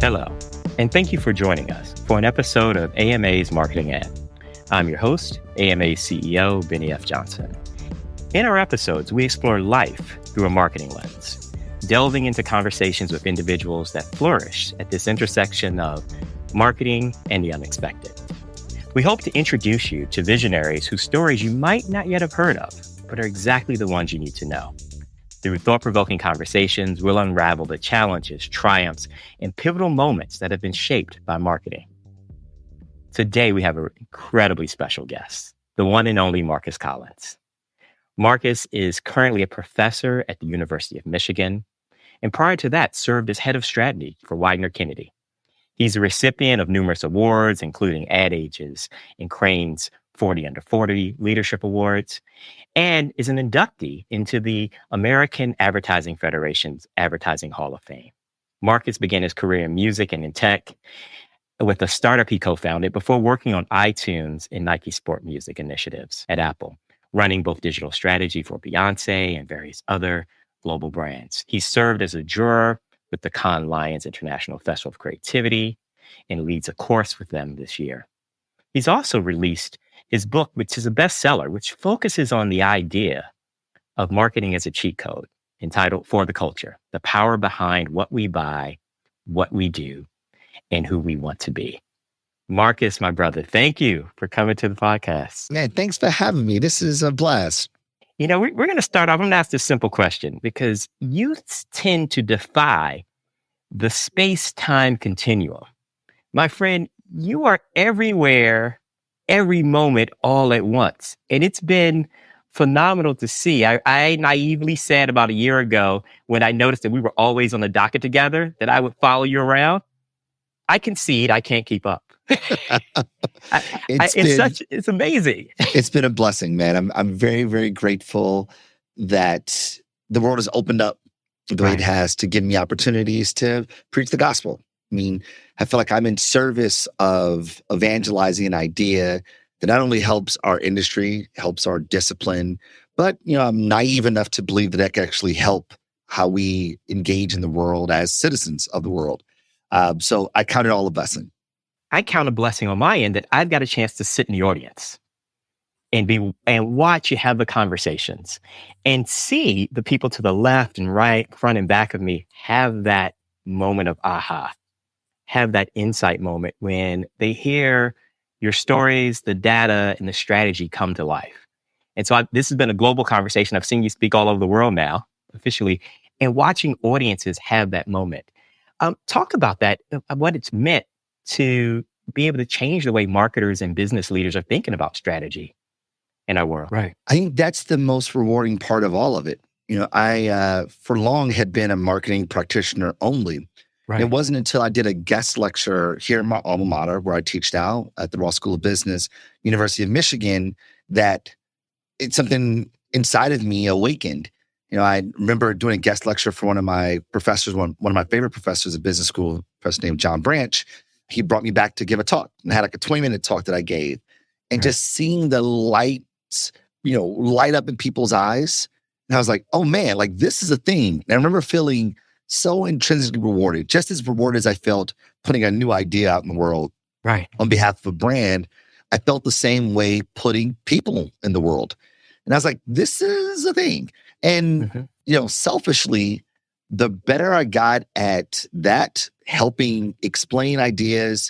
Hello, and thank you for joining us for an episode of AMA's Marketing Ed. I'm your host, AMA CEO, Bennie F Johnson. In our episodes, we explore life through a marketing lens, delving into conversations with individuals that flourish at this intersection of marketing and the unexpected. We hope to introduce you to visionaries whose stories you might not yet have heard of, but are exactly the ones you need to know. Through thought-provoking conversations, we'll unravel the challenges, triumphs, and pivotal moments that have been shaped by marketing. Today, we have an incredibly special guest, the one and only Marcus Collins. Marcus is currently a professor at the University of Michigan, and prior to that, served as head of strategy for Widener Kennedy. He's a recipient of numerous awards, including Ad Age's and Crane's 40 Under 40 Leadership Awards, and is an inductee into the American Advertising Federation's Advertising Hall of Fame. Marcus began his career in music and in tech with a startup he co-founded before working on iTunes and Nike Sport Music initiatives at Apple, running both digital strategy for Beyonce and various other global brands. He served as a juror with the Cannes Lions International Festival of Creativity and leads a course with them this year. He's also released his book, which is a bestseller, which focuses on the idea of marketing as a cheat code, entitled For the Culture, the power behind what we buy, what we do, and who we want to be. Marcus, my brother, thank you for coming to the podcast. Man, thanks for having me. This is a blast. You know, we're going to start off. I'm going to ask this simple question because you tend to defy the space-time continuum. My friend, you are everywhere, every moment, all at once. And it's been phenomenal to see. I naively said about a year ago when I noticed that we were always on the docket together, that I would follow you around. I concede I can't keep up. It's amazing. It's been a blessing, man. I'm very, very grateful that the world has opened up the way it has to give me opportunities to preach the gospel. I mean, I feel like I'm in service of evangelizing an idea that not only helps our industry, helps our discipline, but, I'm naive enough to believe that that can actually help how we engage in the world as citizens of the world. So I count it all a blessing. I count a blessing on my end that I've got a chance to sit in the audience and watch you have the conversations and see the people to the left and right, front and back of me have that moment of aha, have that insight moment when they hear your stories, the data, and the strategy come to life. And so this has been a global conversation. I've seen you speak all over the world now, officially, and watching audiences have that moment. Talk about that, what it's meant to be able to change the way marketers and business leaders are thinking about strategy in our world. Right. I think that's the most rewarding part of all of it. I, for long, had been a marketing practitioner only. Right. It wasn't until I did a guest lecture here in my alma mater, where I teach now at the Ross School of Business, University of Michigan, that it's something inside of me awakened. I remember doing a guest lecture for one of my professors, one of my favorite professors at business school, a professor named John Branch. He brought me back to give a talk, and I had like a 20-minute talk that I gave. And just seeing the lights, light up in people's eyes. And I was like, oh man, like this is a thing. And I remember feeling so intrinsically rewarded, just as rewarded as I felt putting a new idea out in the world on behalf of a brand. I felt the same way putting people in the world. And I was like, this is a thing. And, selfishly, the better I got at that, helping explain ideas,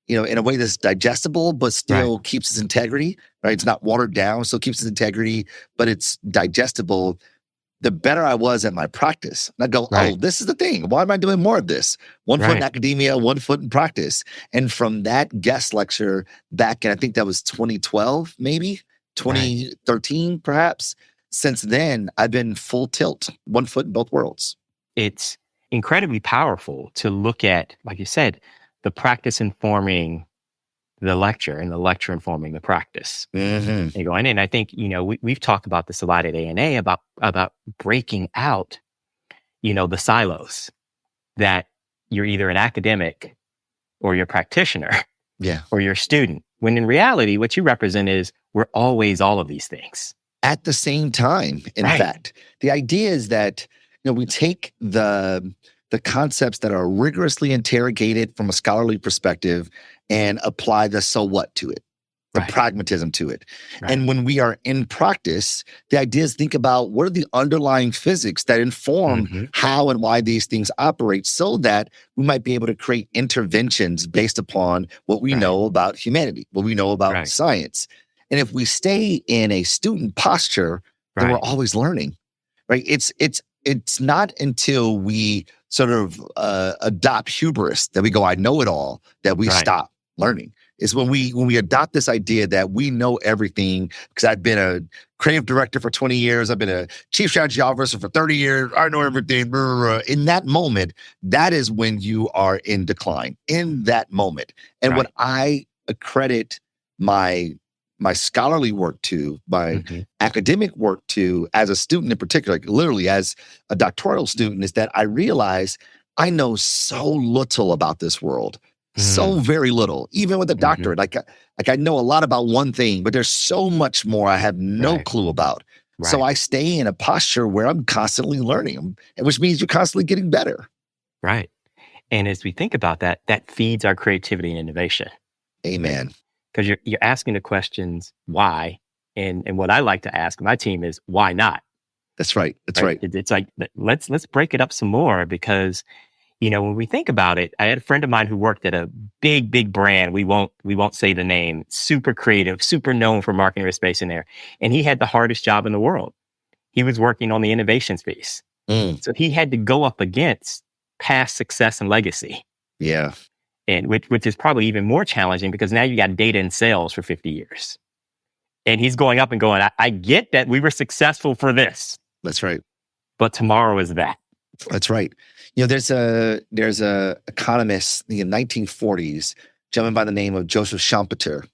in a way that's digestible, but still keeps its integrity, right? It's not watered down, still keeps its integrity, but it's digestible. The better I was at my practice. And I go, oh, this is the thing. Why am I doing more of this? One foot in academia, 1 foot in practice. And from that guest lecture back in, I think that was 2012, maybe 2013, perhaps. Since then, I've been full tilt, 1 foot in both worlds. It's incredibly powerful to look at, like you said, the practice informing the lecture and the lecture informing the practice. And going in, I think, we've talked about this a lot at ANA about breaking out, the silos that you're either an academic or you're a practitioner or you're a student. When in reality, what you represent is we're always all of these things. At the same time, in fact. The idea is that, we take the the concepts that are rigorously interrogated from a scholarly perspective and apply the so what to it, the pragmatism to it. And when we are in practice, the idea is think about what are the underlying physics that inform how and why these things operate so that we might be able to create interventions based upon what we know about humanity, what we know about science. And if we stay in a student posture, then we're always learning, right? It's not until we sort of adopt hubris that we go, I know it all, that we stop learning. Is when we adopt this idea that we know everything, because I've been a creative director for 20 years, I've been a chief strategy officer for 30 years, I know everything. In that moment, that is when you are in decline, in that moment. And what I accredit my scholarly work to, my academic work to, as a student in particular, like literally as a doctoral student, is that I realize I know so little about this world. So very little, even with a doctorate. Like I know a lot about one thing, but there's so much more I have no clue about. So I stay in a posture where I'm constantly learning, which means you're constantly getting better. Right. And as we think about that, that feeds our creativity and innovation. Amen. Because you're asking the questions why, and what I like to ask my team is why not. That's right. That's right. It's like let's break it up some more, because when we think about it, I had a friend of mine who worked at a big brand. We won't say the name. Super creative, super known for marketing or space in there, and he had the hardest job in the world. He was working on the innovation space, so he had to go up against past success and legacy. Yeah. And which is probably even more challenging because now you got data and sales for 50 years. And he's going up and going, I get that we were successful for this. That's right. But tomorrow is that. That's right. There's a economist in the 1940s, gentleman by the name of Joseph Schumpeter,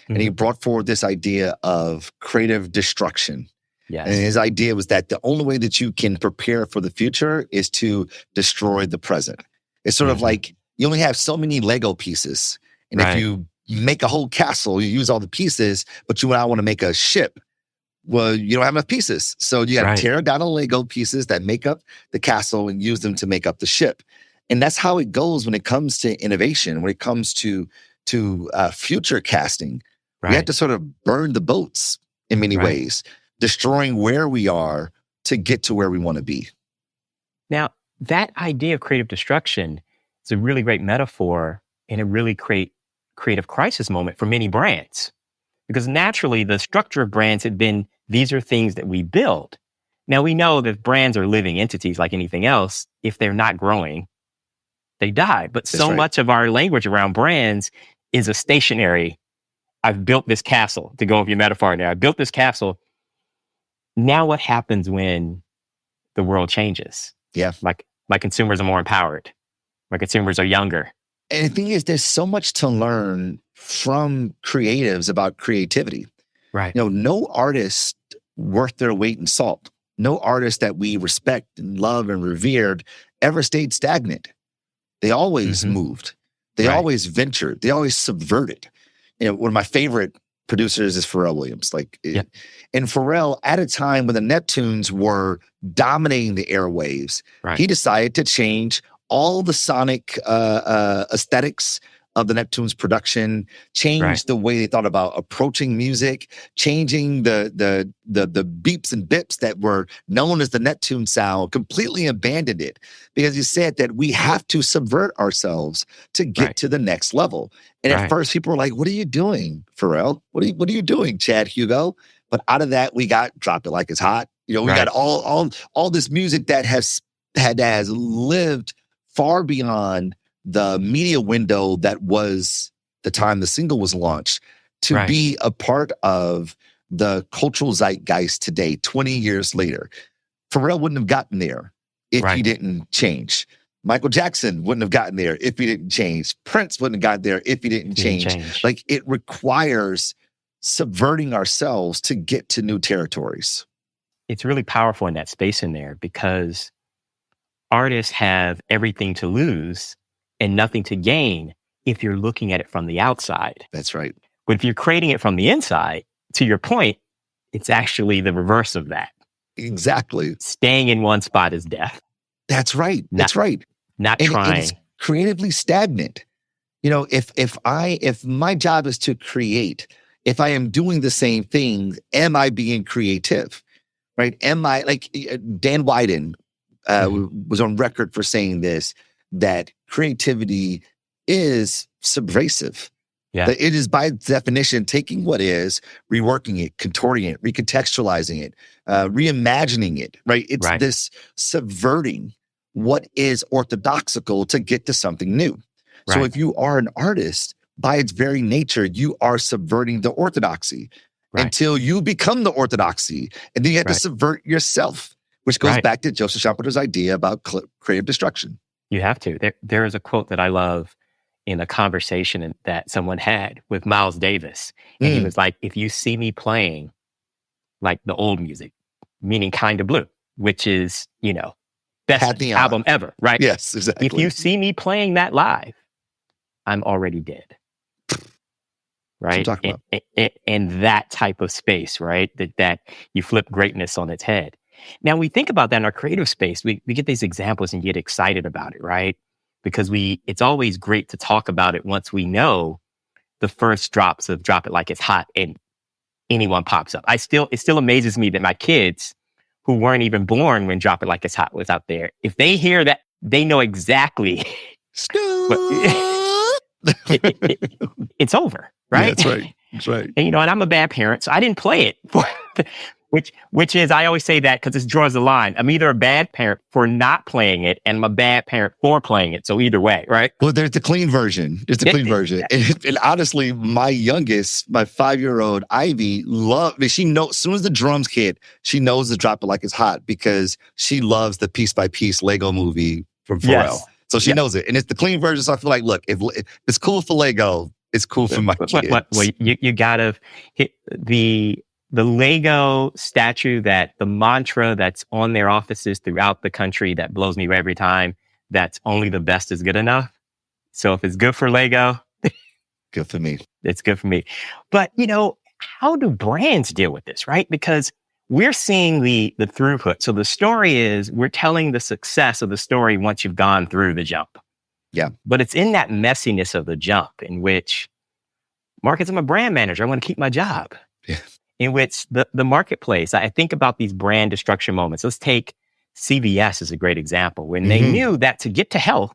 and he brought forward this idea of creative destruction. Yes. And his idea was that the only way that you can prepare for the future is to destroy the present. It's sort of like, you only have so many Lego pieces. And if you make a whole castle, you use all the pieces, but you now want to make a ship. Well, you don't have enough pieces. So you got to tear down the Lego pieces that make up the castle and use them to make up the ship. And that's how it goes when it comes to innovation, when it comes to future casting. We have to sort of burn the boats in many ways, destroying where we are to get to where we want to be. Now, that idea of creative destruction, it's a really great metaphor and a really creative crisis moment for many brands. Because naturally, the structure of brands had been, these are things that we build. Now, we know that brands are living entities like anything else. If they're not growing, they die. But so much of our language around brands is a stationary, I've built this castle, to go with your metaphor now. I built this castle. Now what happens when the world changes? Yeah. Like my consumers are more empowered. My consumers are younger. And the thing is, there's so much to learn from creatives about creativity. Right. No artist worth their weight in salt, no artist that we respect and love and revered ever stayed stagnant. They always moved. They always ventured. They always subverted. One of my favorite producers is Pharrell Williams. And Pharrell, at a time when the Neptunes were dominating the airwaves, he decided to change all the sonic aesthetics of the Neptunes production, changed the way they thought about approaching music, changing the beeps and bips that were known as the Neptune sound, completely abandoned it because he said that we have to subvert ourselves to get to the next level. And at first people were like, what are you doing, Pharrell? What are you doing, Chad Hugo? But out of that, we got Drop It Like It's Hot. We got all this music that has lived far beyond the media window that was the time the single was launched to be a part of the cultural zeitgeist today, 20 years later. Pharrell wouldn't have gotten there if he didn't change. Michael Jackson wouldn't have gotten there if he didn't change. Prince wouldn't have gotten there if he didn't change. Like, it requires subverting ourselves to get to new territories. It's really powerful in that space in there because artists have everything to lose and nothing to gain if you're looking at it from the outside. That's right. But if you're creating it from the inside, to your point, it's actually the reverse of that. Exactly. Staying in one spot is death. That's right. That's right. Not And it's trying. creatively stagnant. If my job is to create, if I am doing the same thing, am I being creative? Right? Am I like Dan Wyden was on record for saying this, that creativity is subversive. Yeah. That it is by definition taking what is, reworking it, contorting it, recontextualizing it, reimagining it, right? It's this subverting what is orthodoxical to get to something new. So if you are an artist, by its very nature, you are subverting the orthodoxy until you become the orthodoxy. And then you have to subvert yourself, which goes back to Joseph Schumpeter's idea about creative destruction. You have to. There is a quote that I love in a conversation that someone had with Miles Davis. And he was like, if you see me playing like the old music, meaning Kind of Blue, which is, best album ever, right? Yes, exactly. If you see me playing that live, I'm already dead. Right? And that type of space, right? That you flip greatness on its head. Now, we think about that in our creative space. We get these examples and get excited about it, right? Because it's always great to talk about it once we know the first drops of Drop It Like It's Hot and anyone pops up. It still amazes me that my kids, who weren't even born when Drop It Like It's Hot was out there, if they hear that, they know exactly it's over, right? Yeah, that's right. That's right. And and I'm a bad parent, so I didn't play it. Which is, I always say that because it draws the line. I'm either a bad parent for not playing it, and I'm a bad parent for playing it. So either way, right? Well, there's the clean version. And honestly, my youngest, my 5-year-old Ivy, she knows, as soon as the drums hit, she knows to Drop It Like It's Hot because she loves the Piece by Piece Lego movie from Pharrell. Yes. So she knows it. And it's the clean version. So I feel like, look, if it's cool for Lego, it's cool for my kids. Well, you gotta hit the Lego statue, that the mantra that's on their offices throughout the country that blows me every time, that's only the best is good enough. So if it's good for Lego, good for me. It's good for me. But, how do brands deal with this, right? Because we're seeing the throughput. So the story is, we're telling the success of the story once you've gone through the jump. Yeah. But it's in that messiness of the jump in which, Marcus, I'm a brand manager. I want to keep my job. Yeah. In which the marketplace, I think about these brand destruction moments. Let's take CVS as a great example. When they knew that to get to health,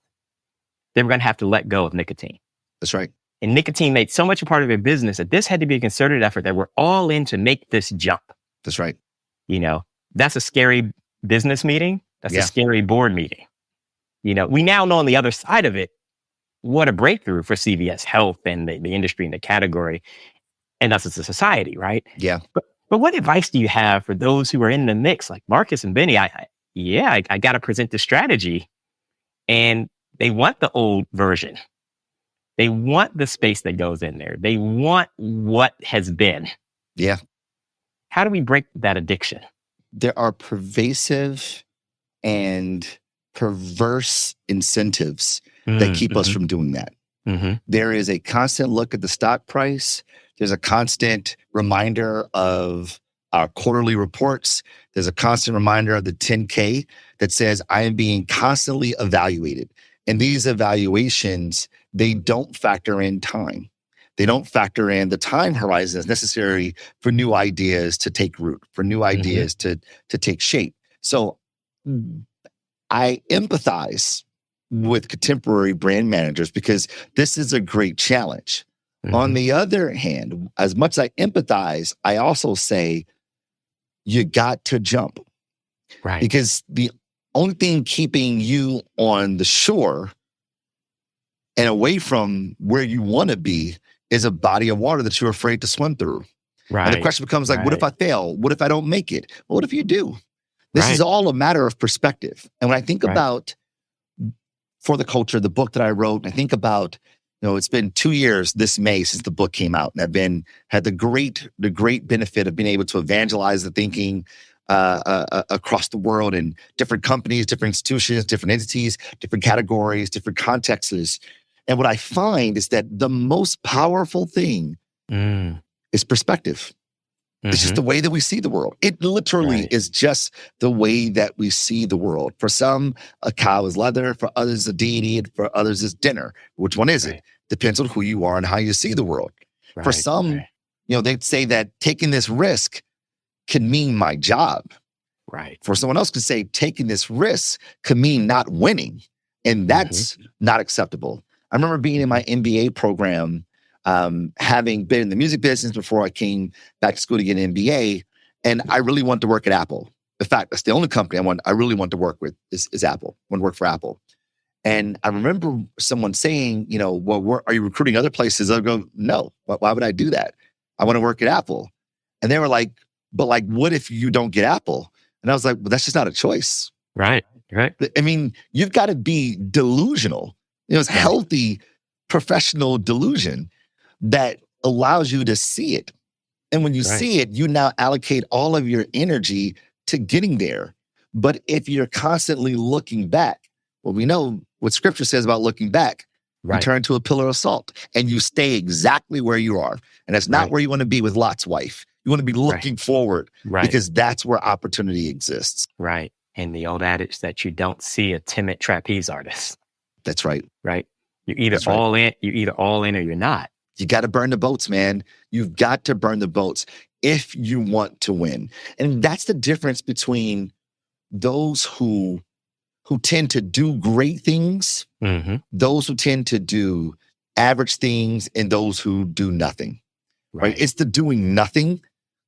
they were going to have to let go of nicotine. That's right. And nicotine made so much a part of their business that this had to be a concerted effort that we're all in to make this jump. That's right. That's a scary business meeting. That's a scary board meeting. We now know on the other side of it, what a breakthrough for CVS Health and the industry and the category. And us as a society, right? Yeah. But what advice do you have for those who are in the mix, like Marcus and Benny? I got to present the strategy, and they want the old version. They want the space that goes in there. They want what has been. Yeah. How do we break that addiction? There are pervasive and perverse incentives that keep us from doing that. There is a constant look at the stock price. There's a constant reminder of our quarterly reports. There's a constant reminder of the 10K that says I am being constantly evaluated. And these evaluations, they don't factor in time. They don't factor in the time horizons necessary for new ideas to take root, for new ideas to take shape. So I empathize with contemporary brand managers because this is a great challenge. On the other hand, as much as I empathize, I also say you got to jump. Right. Because the only thing keeping you on the shore and away from where you want to be is a body of water that you're afraid to swim through. Right. And the question becomes like, what if I fail? What if I don't make it? Well, what if you do? This is all a matter of perspective. And when I think about For the Culture, the book that I wrote, and I think about, it's been 2 years this May since the book came out, and I've had the great benefit of being able to evangelize the thinking across the world in different companies, different institutions, different entities, different categories, different contexts. And what I find is that the most powerful thing is perspective. It's just the way that we see the world. It literally is just the way that we see the world. For some, a cow is leather. For others, a deity. And for others, is dinner. Which one is it? Depends on who you are and how you see the world. For some, they'd say that taking this risk can mean my job. Right. For someone else to say taking this risk could mean not winning. And that's not acceptable. I remember being in my MBA program, having been in the music business before I came back to school to get an MBA, and I really wanted to work at Apple. In fact, that's the only company I really want to work with is Apple. I want to work for Apple. And I remember someone saying, well, are you recruiting other places? I go, no. Why would I do that? I want to work at Apple. And they were like, but like, what if you don't get Apple? And I was like, well, that's just not a choice. Right. I mean, you've got to be delusional. It's healthy, professional delusion that allows you to see it. And when you see it, you now allocate all of your energy to getting there. But if you're constantly looking back, well, we know what scripture says about looking back. You turn to a pillar of salt and you stay exactly where you are. And that's not where you want to be with Lot's wife. You want to be looking forward because that's where opportunity exists. Right. And the old adage that you don't see a timid trapeze artist. That's right. Right. You're either all in or you're not. You got to burn the boats, man. You've got to burn the boats if you want to win. And that's the difference between those who tend to do great things, those who tend to do average things, and those who do nothing. Right? It's the doing nothing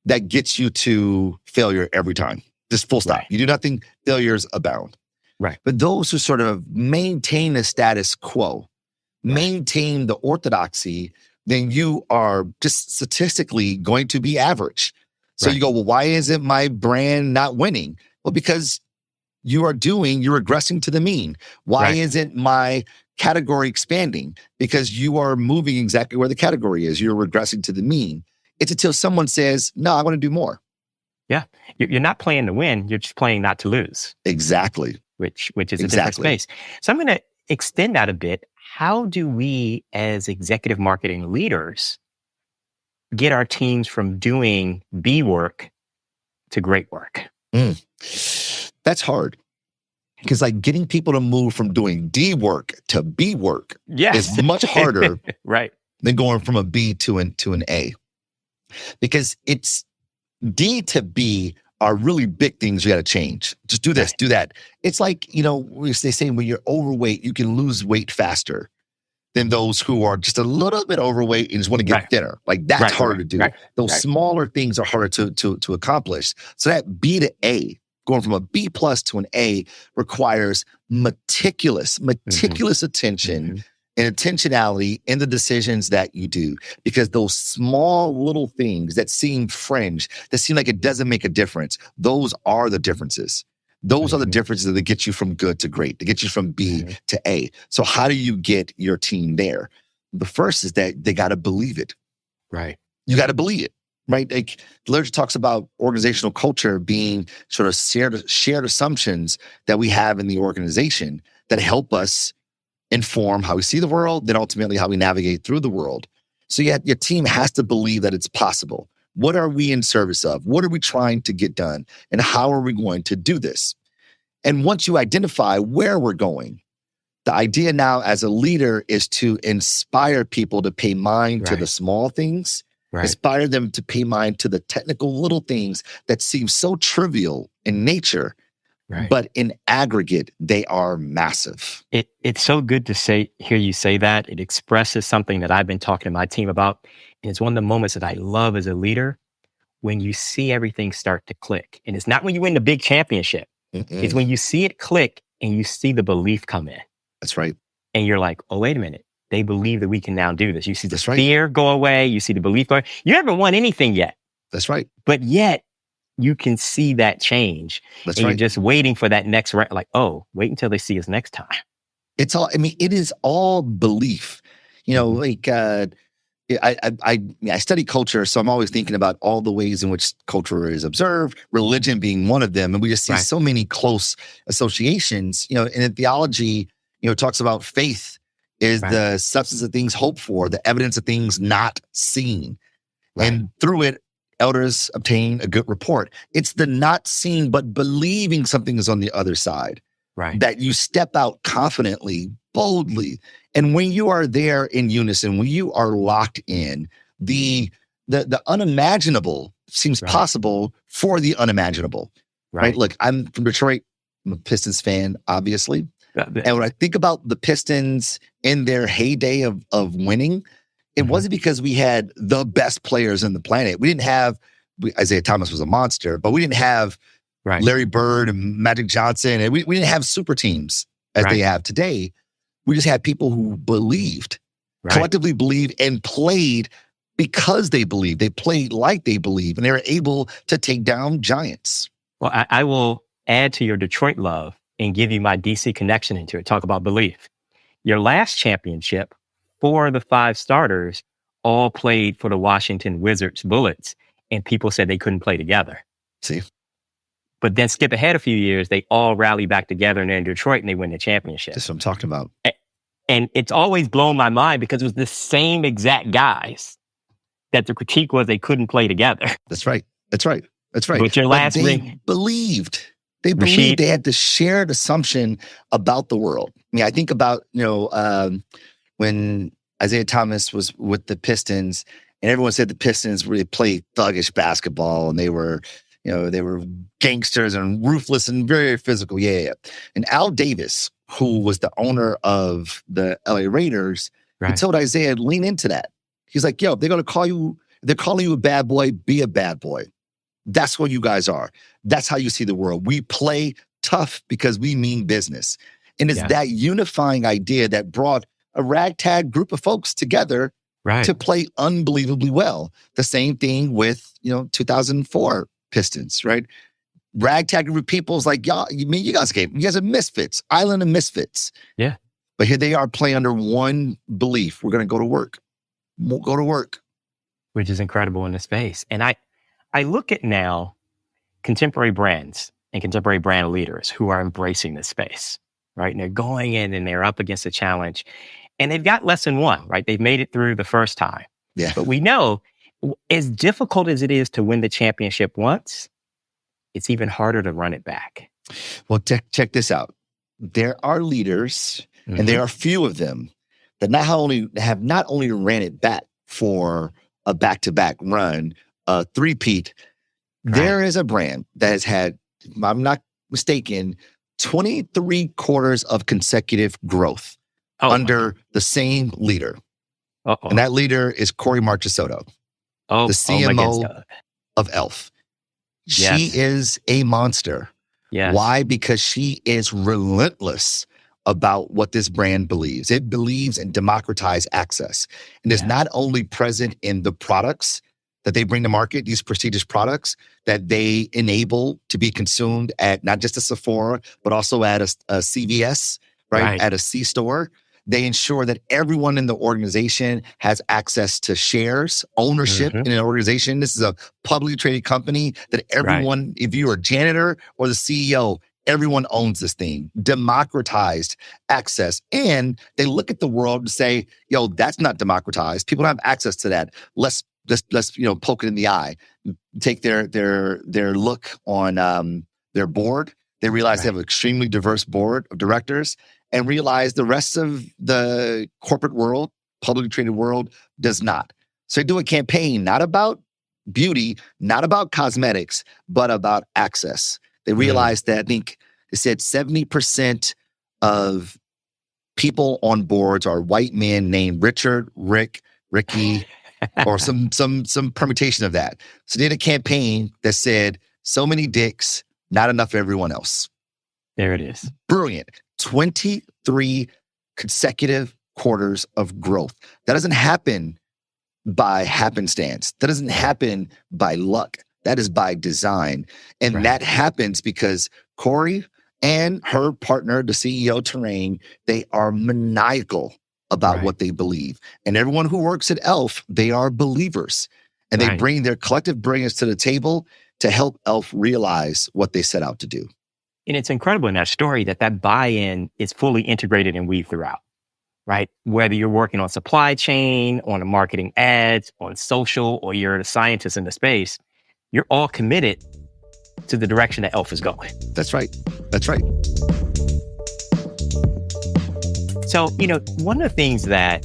that gets you to failure every time. Just full stop. You do nothing, failures abound. Right. But those who sort of maintain the status quo, maintain the orthodoxy, then you are just statistically going to be average. So you go, well, why isn't my brand not winning? Well, because you're regressing to the mean. Why isn't my category expanding? Because you are moving exactly where the category is. You're regressing to the mean. It's until someone says, no, I want to do more. Yeah. You're not playing to win. You're just playing not to lose. Exactly. Which is a different space. So I'm going to extend that a bit. How do we as executive marketing leaders get our teams from doing B work to great work? That's hard. Because like getting people to move from doing D work to B work is much harder than going from a B to an A. Because it's D to B are really big things you got to change. Just do this, do that. It's like, they say when you're overweight, you can lose weight faster than those who are just a little bit overweight and just want to get thinner. Like that's harder to do. Those smaller things are harder to accomplish. So that B to A, going from a B plus to an A, requires meticulous attention and intentionality in the decisions that you do. Because those small little things that seem fringe, that seem like it doesn't make a difference, those are the differences. Those are the differences that get you from good to great, to get you from B to A. So how do you get your team there? The first is that they got to believe it. Right. You got to believe it. Right. Like the literature talks about organizational culture being sort of shared assumptions that we have in the organization that help us inform how we see the world, then ultimately how we navigate through the world. So your team has to believe that it's possible. What are we in service of? What are we trying to get done? And how are we going to do this? And once you identify where we're going, the idea now as a leader is to inspire people to pay mind to the small things. Inspire them to pay mind to the technical little things that seem so trivial in nature, but in aggregate, they are massive. It's so good to hear you say that. It expresses something that I've been talking to my team about. And it's one of the moments that I love as a leader when you see everything start to click. And it's not when you win the big championship. It's when you see it click and you see the belief come in. That's right. And you're like, oh, wait a minute. They believe that we can now do this. You see the fear go away. You see the belief go away. You haven't won anything yet. That's right. But yet you can see that change. That's and right. You're just waiting for that next round. Like, oh, wait until they see us next time. It is all belief. I study culture, so I'm always thinking about all the ways in which culture is observed, religion being one of them. And we just see so many close associations. And in theology, it talks about faith is the substance of things hoped for, the evidence of things not seen. And through it, elders obtain a good report. It's the not seeing, but believing something is on the other side. Right. That you step out confidently, boldly. And when you are there in unison, when you are locked in, the unimaginable seems possible for the unimaginable. Right. Look, I'm from Detroit. I'm a Pistons fan, obviously. And when I think about the Pistons in their heyday of winning, it wasn't because we had the best players on the planet. We didn't have, Isaiah Thomas was a monster, but we didn't have Larry Bird and Magic Johnson. And we didn't have super teams as they have today. We just had people who believed, collectively believed, and played because they believed. They played like they believed, and they were able to take down giants. Well, I will add to your Detroit love and give you my DC connection into it. Talk about belief. Your last championship, 4 of the 5 starters all played for the Washington Wizards Bullets, and people said they couldn't play together. See? But then skip ahead a few years, they all rally back together and they're in Detroit and they win the championship. That's what I'm talking about. And it's always blown my mind because it was the same exact guys that the critique was they couldn't play together. That's right. But your last ring, believed. They believed. They had the shared assumption about the world. I mean, I think about, when Isaiah Thomas was with the Pistons and everyone said the Pistons really played thuggish basketball and they were gangsters and ruthless and very physical. Yeah. And Al Davis, who was the owner of the LA Raiders, he told Isaiah, lean into that. He's like, yo, they're calling you a bad boy, be a bad boy. That's what you guys are. That's how you see the world. We play tough because we mean business. And it's that unifying idea that brought a ragtag group of folks together to play unbelievably well. The same thing with, 2004 Pistons, right? Ragtag group of people's like, y'all, you guys are misfits, island of misfits. Yeah. But here they are playing under one belief. We're going to go to work. We'll go to work. Which is incredible in the space. And I look at now contemporary brands and contemporary brand leaders who are embracing this space, right? And they're going in and they're up against a challenge and they've got lesson 1, right? They've made it through the first time. Yeah. But we know as difficult as it is to win the championship once, it's even harder to run it back. Well, check this out. There are leaders, and there are few of them, that have not only ran it back for a back-to-back run, a three-peat. There is a brand that has had, if I'm not mistaken, 23 quarters of consecutive growth under the same leader. And that leader is Corey Marchessato, the CMO of Elf. She is a monster. Yes. Why? Because she is relentless about what this brand believes. It believes in democratized access. And is not only present in the products that they bring to market, these prestigious products that they enable to be consumed at not just a Sephora, but also at a CVS, right? At a C-store. They ensure that everyone in the organization has access to shares, ownership in an organization. This is a publicly traded company that everyone, if you're a janitor or the CEO, everyone owns this thing. Democratized access. And they look at the world and say, yo, that's not democratized. People don't have access to that. Let's poke it in the eye. Take their look on their board. They realize they have an extremely diverse board of directors and realize the rest of the corporate world, publicly traded world, does not. So they do a campaign not about beauty, not about cosmetics, but about access. They realized that, I think they said 70% of people on boards are white men named Richard, Rick, Ricky, or some permutation of that. So they did a campaign that said, so many dicks, not enough for everyone else. There it is. Brilliant. 23 consecutive quarters of growth. That doesn't happen by happenstance. That doesn't happen by luck. That is by design. And that happens because Corey and her partner, the CEO, Terrain, they are maniacal about what they believe. And everyone who works at Elf, they are believers. And they bring their collective brilliance to the table to help Elf realize what they set out to do. And it's incredible in that story that buy-in is fully integrated and weaved throughout, right? Whether you're working on supply chain, on the marketing ads, on social, or you're a scientist in the space, you're all committed to the direction that Elf is going. That's right. That's right. So, one of the things that,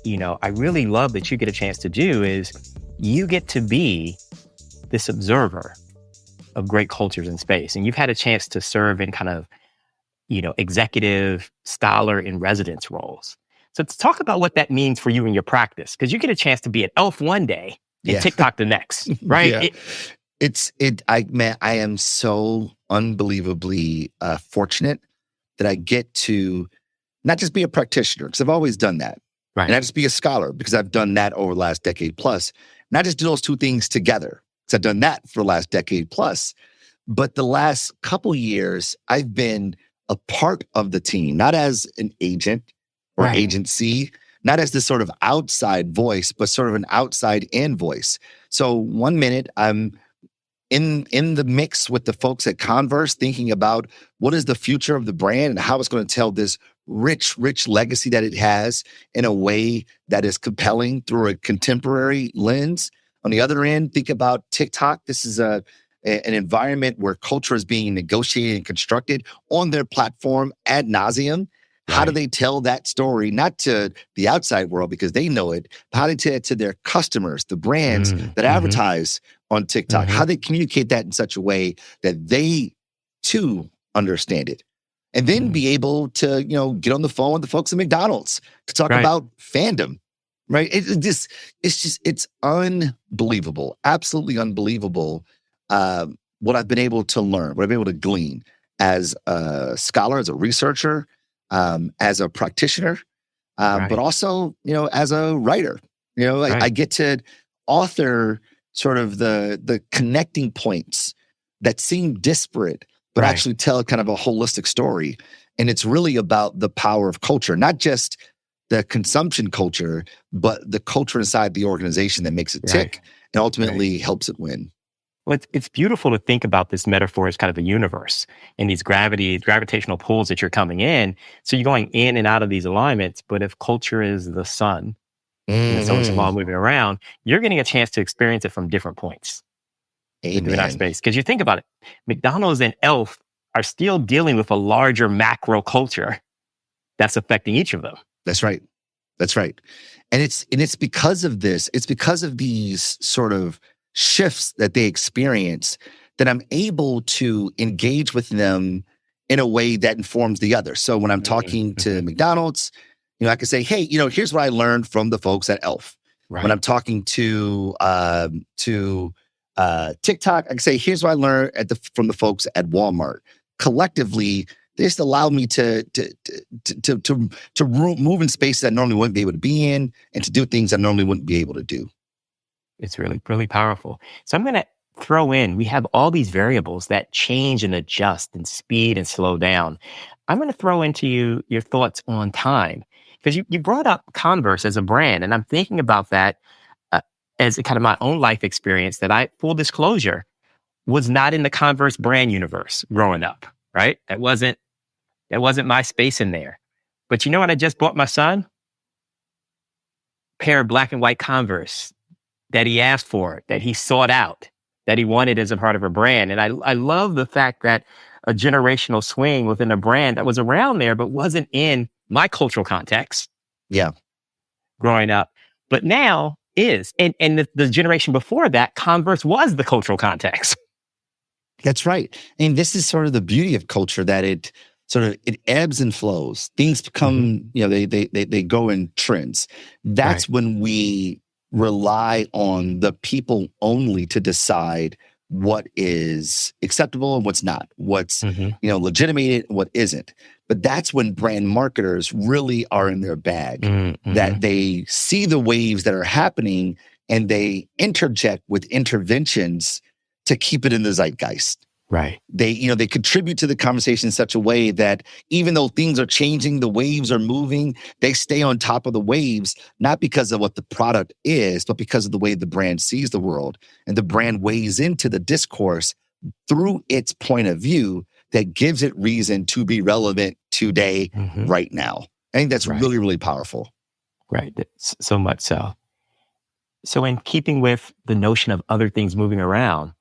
I really love that you get a chance to do is you get to be this observer of great cultures in space. And you've had a chance to serve in kind of, executive, scholar, in residence roles. So let's talk about what that means for you in your practice, because you get a chance to be at Elf one day and TikTok the next, right? Yeah. I am so unbelievably fortunate that I get to not just be a practitioner, because I've always done that. Right. And not just be a scholar, because I've done that over the last decade plus. Not just do those two things together, because I've done that for the last decade plus. But the last couple years, I've been a part of the team, not as an agent or agency, not as this sort of outside voice, but sort of an outside in voice. So 1 minute I'm in the mix with the folks at Converse, thinking about what is the future of the brand and how it's going to tell this rich legacy that it has in a way that is compelling through a contemporary lens. On the other end, think about TikTok. This is an environment where culture is being negotiated and constructed on their platform ad nauseum. How do they tell that story, not to the outside world because they know it, but how do they tell it to their customers, the brands that advertise on TikTok? How they communicate that in such a way that they too understand it? And then be able to, get on the phone with the folks at McDonald's to talk about fandom, right? It's unbelievable, absolutely unbelievable what I've been able to learn, what I've been able to glean as a scholar, as a researcher, as a practitioner, but also, as a writer. I get to author sort of the connecting points that seem disparate, but actually tell kind of a holistic story. And it's really about the power of culture, not just the consumption culture, but the culture inside the organization that makes it tick and ultimately helps it win. Well, it's beautiful to think about this metaphor as kind of a universe and these gravitational pulls that you're coming in. So you're going in and out of these alignments. But if culture is the sun and so it's all moving around, you're getting a chance to experience it from different points. In that space. Because you think about it, McDonald's and Elf are still dealing with a larger macro culture that's affecting each of them. That's right. That's right. And it's because of this, it's because of these sort of shifts that they experience that I'm able to engage with them in a way that informs the other. So when I'm talking to McDonald's, I can say, hey, here's what I learned from the folks at Elf. When I'm talking to TikTok, I can say, here's what I learned from the folks at Walmart. Collectively, they just allow me to move in spaces I normally wouldn't be able to be in and to do things I normally wouldn't be able to do. It's really, really powerful. So I'm going to throw in, we have all these variables that change and adjust and speed and slow down. I'm going to throw into you your thoughts on time, because you brought up Converse as a brand, and I'm thinking about that as kind of my own life experience that I, full disclosure, was not in the Converse brand universe growing up, right? That wasn't my space in there. But you know what I just bought my son? A pair of black and white Converse that he asked for, that he sought out, that he wanted as a part of a brand. And I love the fact that a generational swing within a brand that was around there, but wasn't in my cultural context. Yeah. Growing up. But now is. And the generation before that, Converse was the cultural context. That's right. And this is sort of the beauty of culture, that it ebbs and flows. Things become, they go in trends. That's when we rely on the people only to decide what is acceptable and what's not, what's, legitimated and what isn't. But that's when brand marketers really are in their bag, that they see the waves that are happening and they interject with interventions to keep it in the zeitgeist. Right. They contribute to the conversation in such a way that even though things are changing, the waves are moving, they stay on top of the waves, not because of what the product is, but because of the way the brand sees the world. And the brand weighs into the discourse through its point of view that gives it reason to be relevant today, right now. I think that's really, really powerful. Right. So much so. So in keeping with the notion of other things moving around,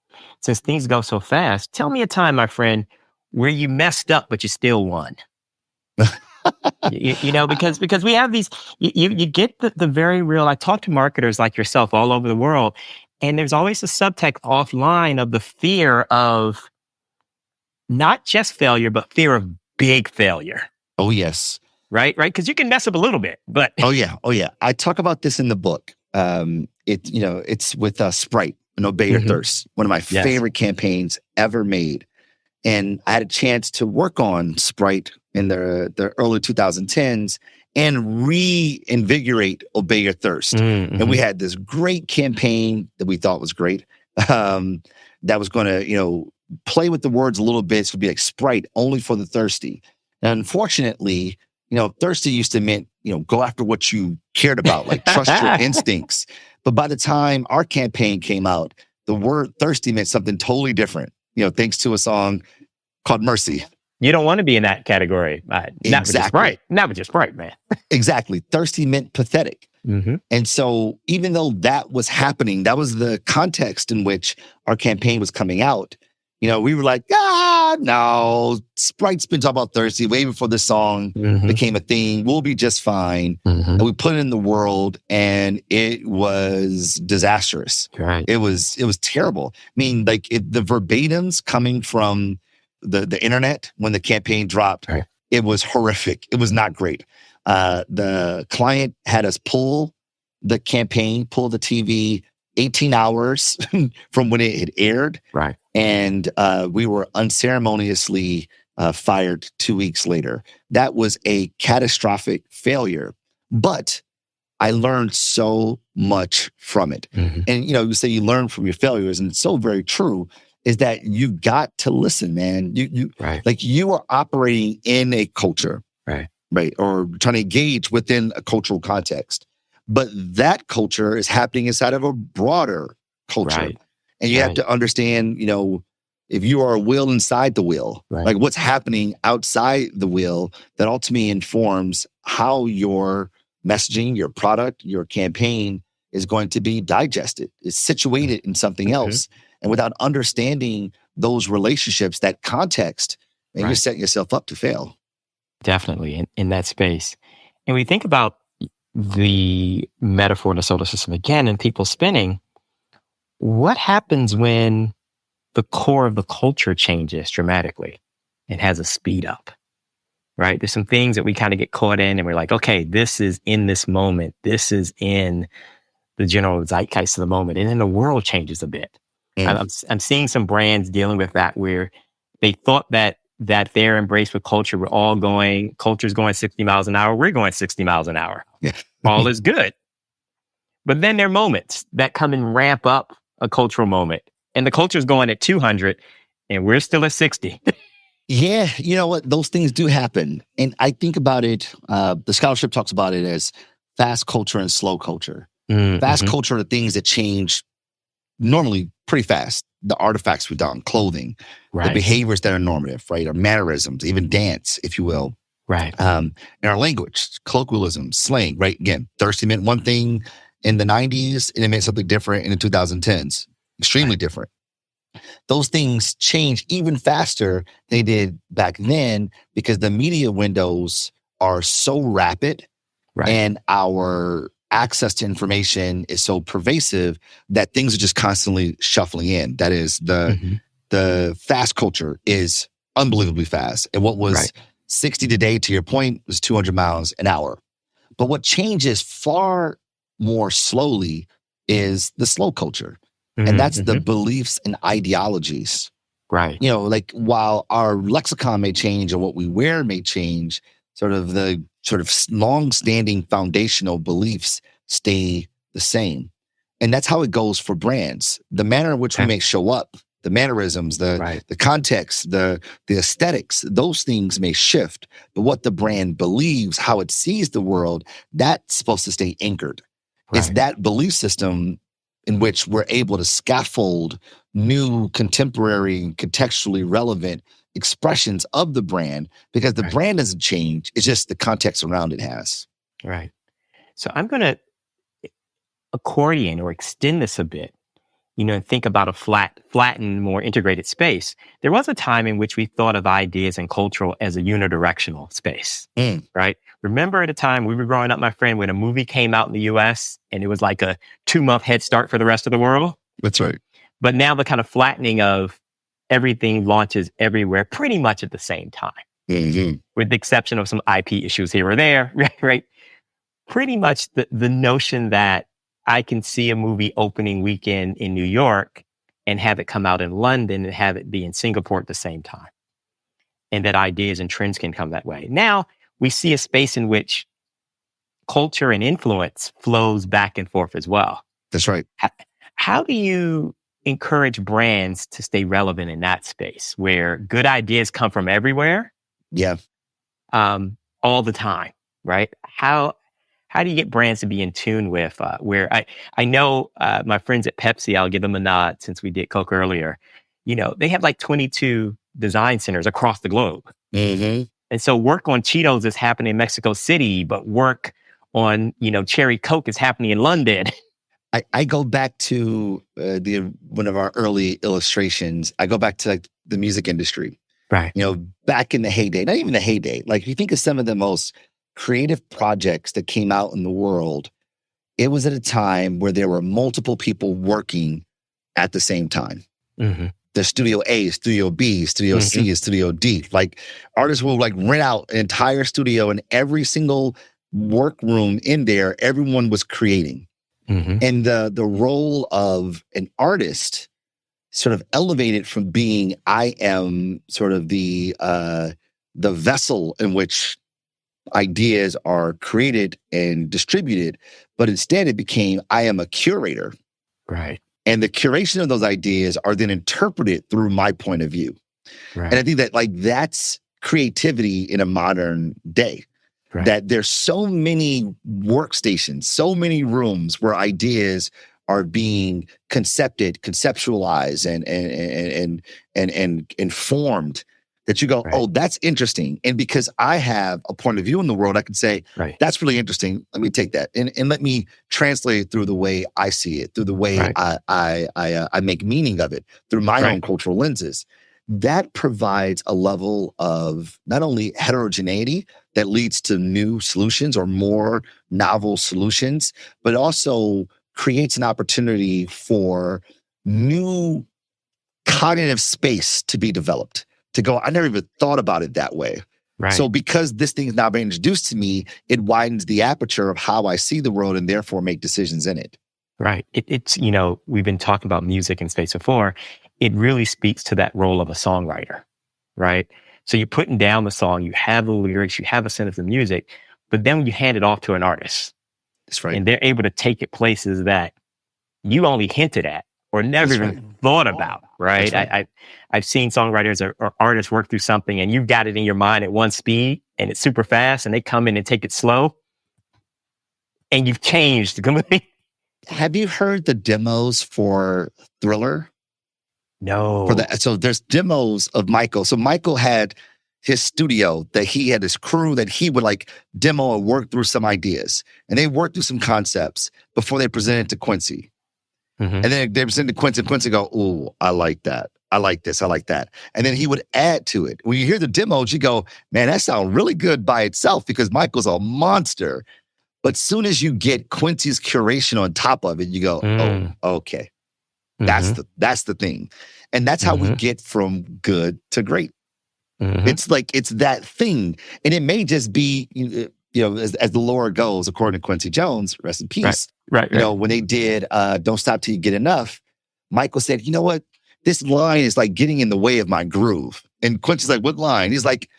since things go so fast, tell me a time, my friend, where you messed up, but you still won. Because we have these, you get the very real, I talk to marketers like yourself all over the world, and there's always a subtext offline of the fear of not just failure, but fear of big failure. Oh, yes. Right? Because you can mess up a little bit, but... Oh, yeah. I talk about this in the book. It's with Sprite and Obey Your Thirst, one of my favorite campaigns ever made. And I had a chance to work on Sprite in the early 2010s and reinvigorate Obey Your Thirst. And we had this great campaign that we thought was great, that was going to, play with the words a little bit. So it'd be like Sprite only for the thirsty. And unfortunately, thirsty used to mean, go after what you cared about, like trust your instincts. But by the time our campaign came out, the word thirsty meant something totally different, thanks to a song called Mercy. You don't want to be in that category. Exactly. Not with just Sprite, man. Exactly. Thirsty meant pathetic. And so even though that was happening, that was the context in which our campaign was coming out. We were like, no, Sprite's been talking about thirsty way before the song became a thing. We'll be just fine. And we put it in the world, and it was disastrous. Right. It was terrible. I mean, like the verbatims coming from the internet when the campaign dropped, right. It was horrific. It was not great. The client had us pull the TV 18 hours from when it had aired. Right. And we were unceremoniously fired 2 weeks later. That was a catastrophic failure. But I learned so much from it. And, you say you learn from your failures, and it's so very true, is that you got to listen, man. You right. Like you are operating in a culture, right, or trying to engage within a cultural context. But that culture is happening inside of a broader culture. Right. And you have to understand, if you are a wheel inside the wheel, like what's happening outside the wheel that ultimately informs how your messaging, your product, your campaign is going to be digested, is situated in something else. And without understanding those relationships, that context, and you're setting yourself up to fail. Definitely in that space. And we think about the metaphor in the solar system again, and people spinning. What happens when the core of the culture changes dramatically and has a speed up, right? There's some things that we kind of get caught in, and we're like, okay, this is in this moment. This is in the general zeitgeist of the moment. And then the world changes a bit. I'm seeing some brands dealing with that, where they thought that their embrace with culture, culture's going 60 miles an hour. We're going 60 miles an hour. Yeah. All is good. But then there are moments that come and ramp up a cultural moment, and the culture's going at 200 and we're still at 60. Yeah. You know what? Those things do happen. And I think about it, the scholarship talks about it as fast culture and slow culture. Fast culture are the things that change normally pretty fast. The artifacts we've done, clothing, the behaviors that are normative, right? Or mannerisms, even dance, if you will. Right. In our language, colloquialism, slang, right? Again, thirsty meant one thing in the 90s, and it meant something different in the 2010s. Extremely different. Those things change even faster than they did back then, because the media windows are so rapid, and our access to information is so pervasive that things are just constantly shuffling in. That is, the fast culture is unbelievably fast. And what was 60 today, to your point, was 200 miles an hour. But what changes far more slowly is the slow culture. And that's the beliefs and ideologies. Right. Like while our lexicon may change and what we wear may change, the long-standing foundational beliefs stay the same. And that's how it goes for brands. The manner in which we may show up, the mannerisms, the context, the aesthetics, those things may shift. But what the brand believes, how it sees the world, that's supposed to stay anchored. It's that belief system in which we're able to scaffold new, contemporary, contextually relevant expressions of the brand, because the brand doesn't change. It's just the context around it has. Right. So I'm going to accordion or extend this a bit and think about a flattened, more integrated space, there was a time in which we thought of ideas and cultural as a unidirectional space, right? Remember at a time we were growing up, my friend, when a movie came out in the US and it was like a 2-month head start for the rest of the world? That's right. But now the kind of flattening of everything launches everywhere pretty much at the same time, with the exception of some IP issues here or there, right? Pretty much the notion that I can see a movie opening weekend in New York and have it come out in London and have it be in Singapore at the same time. And that ideas and trends can come that way. Now we see a space in which culture and influence flows back and forth as well. That's right. How do you encourage brands to stay relevant in that space where good ideas come from everywhere? Yeah. All the time, right? How do you get brands to be in tune with where I know my friends at Pepsi, I'll give them a nod since we did Coke earlier. They have like 22 design centers across the globe. And so work on Cheetos is happening in Mexico City, but work on, Cherry Coke is happening in London. I go back to one of our early illustrations. I go back to like the music industry. Right. Back in the heyday, not even the heyday. Like if you think of some of the most creative projects that came out in the world, it was at a time where there were multiple people working at the same time. The studio A, studio B, studio C, and studio D. Like artists will like rent out an entire studio, and every single workroom in there, everyone was creating. And the role of an artist sort of elevated from being, I am sort of the vessel in which ideas are created and distributed, but instead it became, I am a curator. Right. And the curation of those ideas are then interpreted through my point of view. Right. And I think that that's creativity in a modern day. Right. That there's so many workstations, so many rooms where ideas are being conceptualized and informed, that you go, oh, that's interesting. And because I have a point of view in the world, I can say, that's really interesting. Let me take that and let me translate it through the way I see it, through the way I make meaning of it, through my own cultural lenses. That provides a level of not only heterogeneity that leads to new solutions or more novel solutions, but also creates an opportunity for new cognitive space to be developed. To go, I never even thought about it that way. Right. So because this thing is now being introduced to me, it widens the aperture of how I see the world and therefore make decisions in it. Right. It's, we've been talking about music in space before. It really speaks to that role of a songwriter, right? So you're putting down the song, you have the lyrics, you have a sense of the music, but then you hand it off to an artist. That's right. And they're able to take it places that you only hinted at or never even thought about, right? I've seen songwriters or artists work through something and you've got it in your mind at one speed and it's super fast and they come in and take it slow and you've changed completely. Have you heard the demos for Thriller? No. So there's demos of Michael. So Michael had his studio that he had his crew that he would like demo and work through some ideas. And they worked through some concepts before they presented to Quincy. And then they presented to Quincy and Quincy go, ooh, I like that. I like this. I like that. And then he would add to it. When you hear the demos, you go, man, that sounds really good by itself because Michael's a monster. But soon as you get Quincy's curation on top of it, you go, oh, okay. That's the thing. And that's how we get from good to great. It's like, it's that thing. And it may just be, as the lore goes, according to Quincy Jones, rest in peace. Right. When they did Don't Stop Till You Get Enough, Michael said, you know what? This line is like getting in the way of my groove. And Quincy's like, what line? He's like,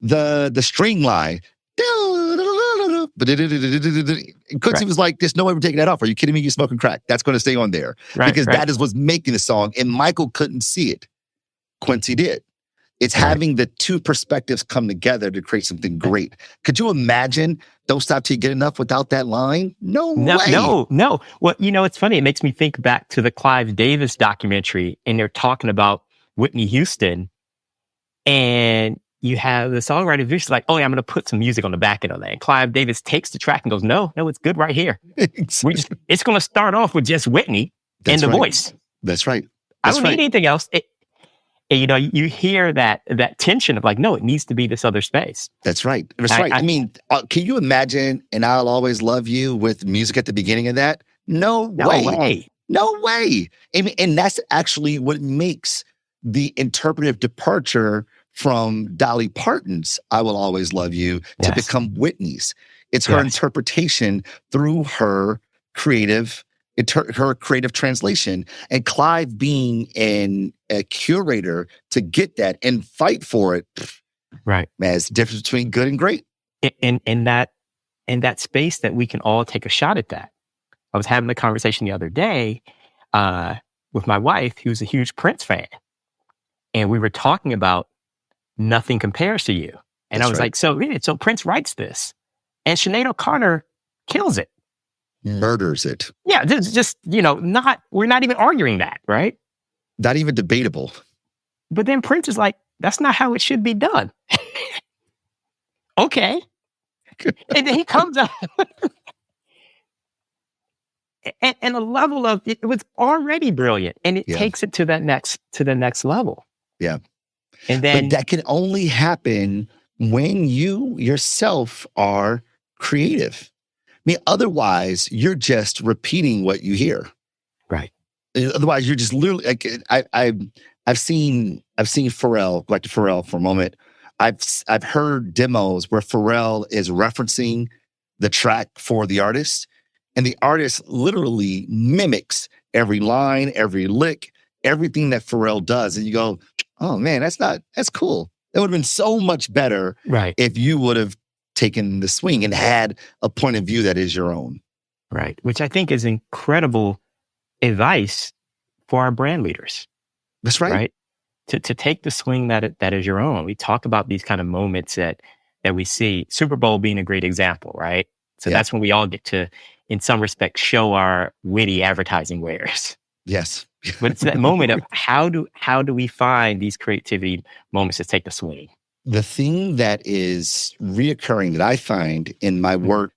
the string line. And Quincy was like, there's no way we're taking that off. Are you kidding me? You're smoking crack. That's going to stay on there. Because that is what's making the song. And Michael couldn't see it. Quincy did. It's having the two perspectives come together to create something great. Could you imagine Don't Stop Till You Get Enough without that line? No way. No. Well, it's funny. It makes me think back to the Clive Davis documentary, and they're talking about Whitney Houston. And you have the songwriter Vicious like, oh, yeah, I'm going to put some music on the back end of that. And Clive Davis takes the track and goes, no, it's good right here. It's going to start off with just Whitney and the voice. That's right. I That's don't right. need anything else. You hear that tension of like, no, it needs to be this other space. That's right. That's right. I mean, can you imagine "And I'll Always Love You" with music at the beginning of that? No way. No way. And that's actually what makes the interpretive departure from Dolly Parton's "I Will Always Love You" to become Whitney's. It's her interpretation through her creative translation, and Clive being a curator to get that and fight for it. Right. Man, it's the difference between good and great. In that space that we can all take a shot at that. I was having a conversation the other day with my wife, who's a huge Prince fan. And we were talking about Nothing Compares to You. And I was like, so Prince writes this. And Sinead O'Connor kills it. Murders it. Yeah, just we're not even arguing that, right? Not even debatable. But then Prince is like, that's not how it should be done. Okay. And then he comes up and a level of it was already brilliant, and it takes it to the next level. Yeah. And then but that can only happen when you yourself are creative. I mean, otherwise, you're just repeating what you hear. Right. Otherwise, you're just literally like I've seen Pharrell, go back to Pharrell for a moment. I've heard demos where Pharrell is referencing the track for the artist, and the artist literally mimics every line, every lick, everything that Pharrell does. And you go, oh man, that's cool. It would have been so much better if you would have taken the swing and had a point of view that is your own. Right. Which I think is incredible advice for our brand leaders. That's right. Right. To take the swing that is your own. We talk about these kind of moments that we see, Super Bowl being a great example, right? So that's when we all get to, in some respects, show our witty advertising wares. Yes. But it's that moment of how do we find these creativity moments to take the swing? The thing that is reoccurring that I find in my work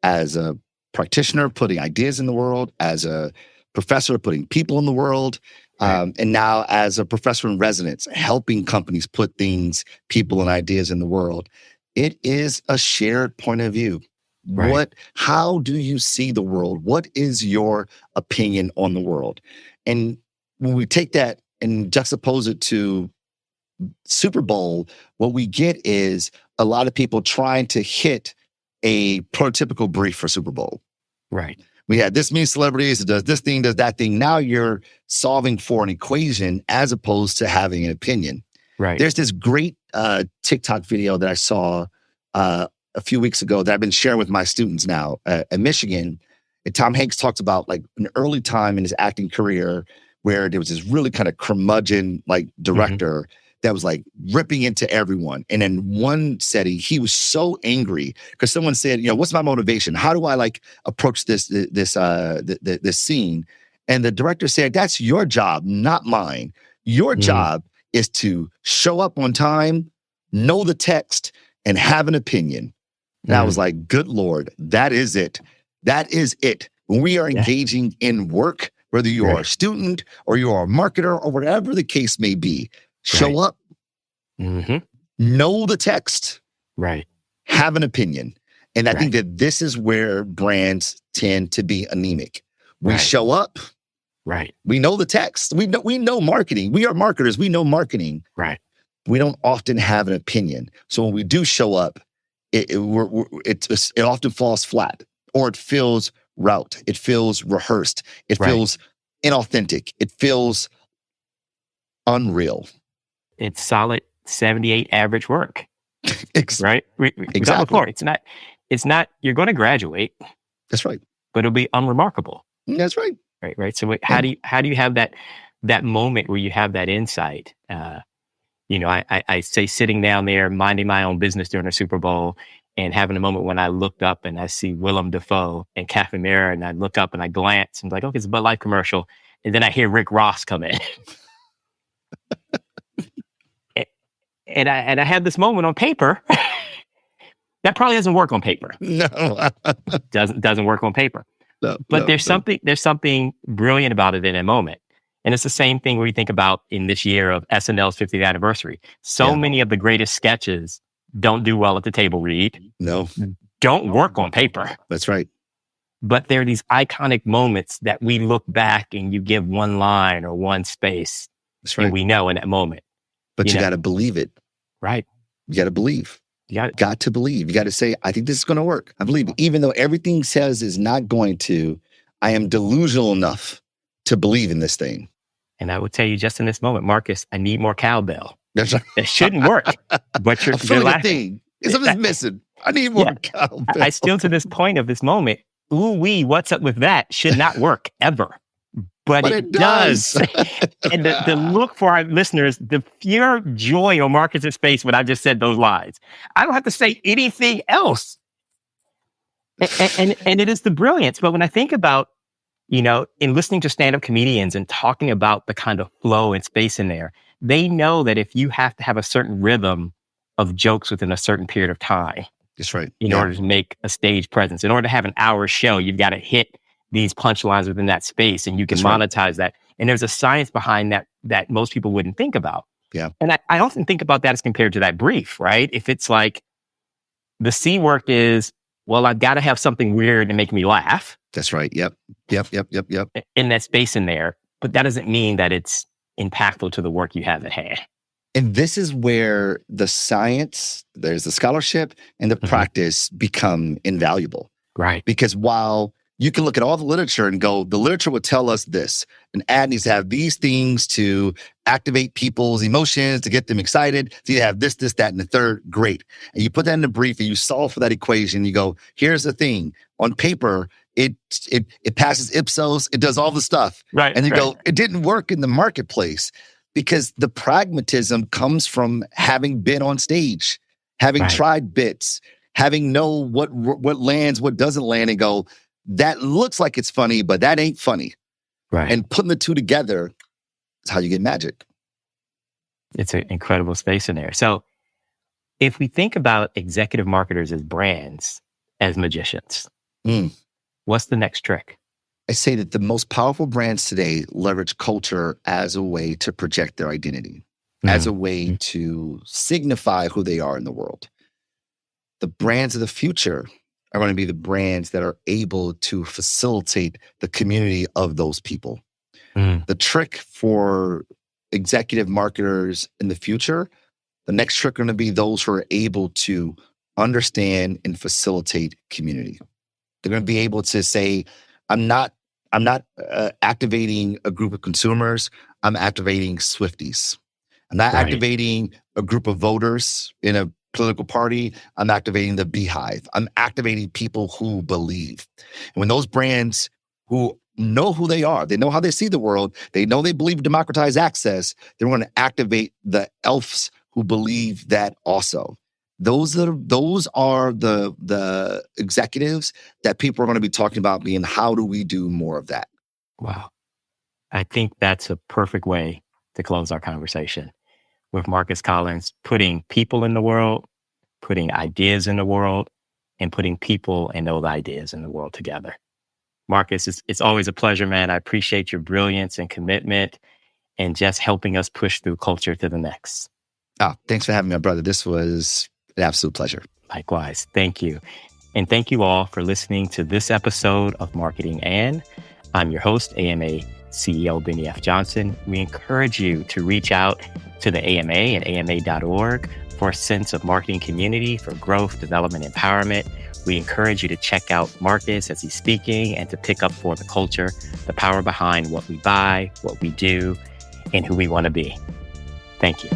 as a practitioner, putting ideas in the world, as a professor, putting people in the world, and now as a professor in residence, helping companies put things, people, and ideas in the world, it is a shared point of view. How do you see the world? What is your opinion on the world? And when we take that and juxtapose it to Super Bowl, what we get is a lot of people trying to hit a prototypical brief for Super Bowl. Right. We had this many celebrities, it does this thing, does that thing. Now you're solving for an equation as opposed to having an opinion. Right. There's this great TikTok video that I saw a few weeks ago that I've been sharing with my students now at Michigan. And Tom Hanks talks about like an early time in his acting career where there was this really kind of curmudgeon like director that was like ripping into everyone. And in one setting, he was so angry because someone said, what's my motivation? How do I like approach this scene? And the director said, that's your job, not mine. Your job is to show up on time, know the text, and have an opinion. And I was like, good Lord, that is it. That is it. When we are engaging in work, whether you are a student or you are a marketer or whatever the case may be, show up, know the text, have an opinion. And I think that this is where brands tend to be anemic. We show up, we know the text, we know marketing. We are marketers, we know marketing. We don't often have an opinion. So when we do show up, it often falls flat, or it feels route. It feels rehearsed. It feels inauthentic. It feels unreal. It's solid 78 average work. Right? Exactly. It's not, you're going to graduate. That's right. But it'll be unremarkable. That's right. Right. So how do you have that moment where you have that insight? I say sitting down there, minding my own business during the Super Bowl and having a moment when I looked up and I see Willem Dafoe and Cafe Mirror, and I look up and I glance and I'm like, okay, it's a Bud Light commercial. And then I hear Rick Ross come in. and I had this moment on paper. That probably doesn't work on paper. No. doesn't work on paper. No, but there's something brilliant about it in a moment. And it's the same thing where you think about in this year of SNL's 50th anniversary. So many of the greatest sketches don't do well at the table read. No. Don't work on paper. That's right. But there are these iconic moments that we look back and you give one line or one space. That's right. And we know in that moment. But you got to believe it. Right. You got to believe. You got to believe. You got to say, I think this is going to work. I believe it. Even though everything says is not going to, I am delusional enough to believe in this thing. And I will tell you just in this moment, Marcus, I need more cowbell. That's right. It shouldn't work. But you're thing. Something's missing. I need more cowbell. I still, to this point of this moment, what's up with that should not work ever. But it does. And the look for our listeners, the pure joy on Marcus's face when I just said those lines. I don't have to say anything else. And it is the brilliance. But when I think about, in listening to stand-up comedians and talking about the kind of flow and space in there, they know that if you have to have a certain rhythm of jokes within a certain period of time, that's right, in order to make a stage presence, in order to have an hour show, you've got to hit these punchlines within that space, and you can monetize that. And there's a science behind that most people wouldn't think about. Yeah. And I often think about that as compared to that brief, right? If it's like the C work is, well, I've got to have something weird to make me laugh. That's right. Yep. In that space in there. But that doesn't mean that it's impactful to the work you have at hand. And this is where the science, there's the scholarship, and the practice become invaluable. Right. Because while you can look at all the literature and go, the literature would tell us this. An ad needs to have these things to activate people's emotions, to get them excited. So you have this, that, and the third. Great. And you put that in the brief and you solve for that equation. You go, here's the thing. On paper, it passes Ipsos. It does all the stuff. Right. And you go, it didn't work in the marketplace because the pragmatism comes from having been on stage, having tried bits, having know what lands, what doesn't land, and go, that looks like it's funny, but that ain't funny. Right. And putting the two together is how you get magic. It's an incredible space in there. So if we think about executive marketers as brands, as magicians, what's the next trick? I say that the most powerful brands today leverage culture as a way to project their identity, as a way to signify who they are in the world. The brands of the future are going to be the brands that are able to facilitate the community of those people. The trick for executive marketers in the future, the next trick are going to be those who are able to understand and facilitate community. They're going to be able to say, I'm not activating a group of consumers. I'm activating Swifties. I'm not activating a group of voters in a political party. I'm activating the beehive. I'm activating people who believe. And when those brands who know who they are, they know how they see the world, they know they believe in democratized access, they're going to activate the elves who believe that also. Those are the executives that people are going to be talking about being, how do we do more of that? Wow. I think that's a perfect way to close our conversation with Marcus Collins, putting people in the world, putting ideas in the world, and putting people and those ideas in the world together. Marcus, it's always a pleasure, man. I appreciate your brilliance and commitment and just helping us push through culture to the next. Oh, thanks for having me, my brother. This was an absolute pleasure. Likewise. Thank you. And thank you all for listening to this episode of Marketing And. I'm your host, AMA CEO Bennie F Johnson. We encourage you to reach out to the AMA at ama.org for a sense of marketing community for growth, development, empowerment. We encourage you to check out Marcus as he's speaking and to pick up For the Culture, the power behind what we buy, what we do, and who we want to be. Thank you.